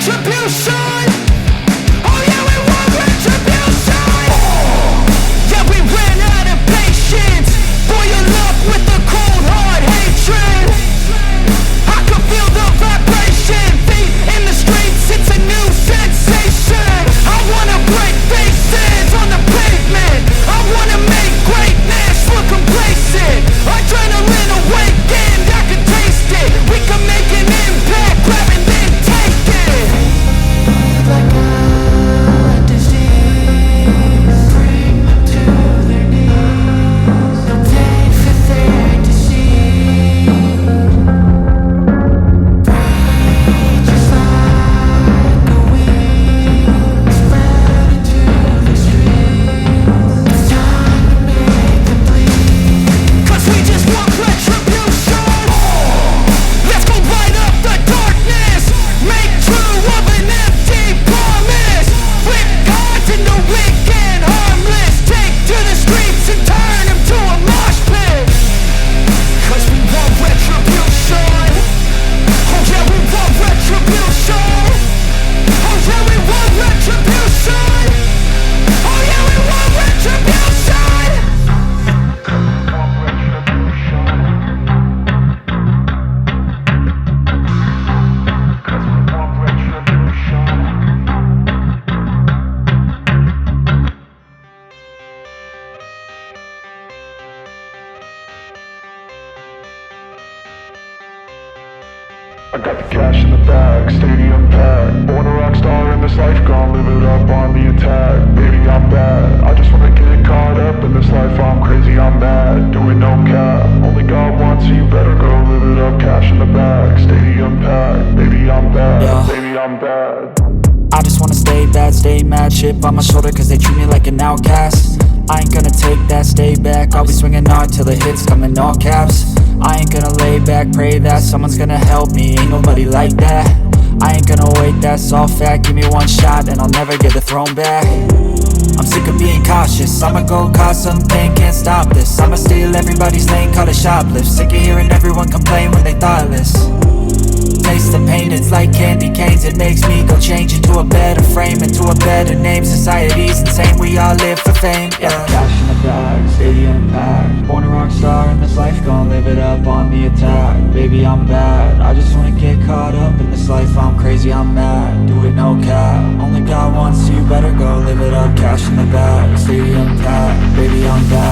retribution. Oh yeah, we want retribution. Yeah, we ran out of patience. Boil up with the cold hard hatred. I can feel the vibration. Feet in the streets, it's a new sensation. I wanna break faces on the pavement. I wanna make greatness look complacent. Adrenaline awakened, I can taste it. We can make an impact, grab and then take it. Like a disease, bring them to their knees. Take for their disease. Breathe just like a weed, spread into the streets. It's time to make them bleed. 'Cause we just want retribution. Let's go light up the darkness. Make true of an empty promise. Flip gods into weak and harmless. Take to the streets and turn them to a mosh pit. 'Cause we want retribution. Oh yeah, we want retribution. Oh yeah, we want retribution. Oh yeah, we want retribution. I got the cash in the bag, stadium packed. Born a rock star in this life, gon' live it up on the attack. Baby, I'm bad, I just wanna get caught up in this life. I'm crazy, I'm mad, doing no cap. Only God wants you, better go live it up. Cash in the bag, stadium packed. Baby, I'm bad, baby, I'm bad. I just wanna stay bad, stay mad. Chip on my shoulder cause they treat me like an outcast. I ain't gonna take that, stay back. I'll be swinging hard till the hits come in all caps. I ain't gonna lay back, pray that someone's gonna help me. Ain't nobody like that. I ain't gonna wait, that's all fact. Give me one shot and I'll never get the throne back. I'm sick of being cautious, I'ma go cause something, can't stop this. I'ma steal everybody's lane, call it shoplift. Sick of hearing everyone complain when they thoughtless. Taste the pain, it's like candy canes. It makes me go change into a better frame, into a better name. Society's insane, we all live for fame, yeah. Cash in the bag, stadium packed. Born a rock star in this life, gon' live it up on the attack. Baby, I'm bad, I just wanna get caught up in this life. I'm crazy, I'm mad, do it no cap. Only God wants you, better go live it up. Cash in the bag, stadium packed. Baby, I'm bad.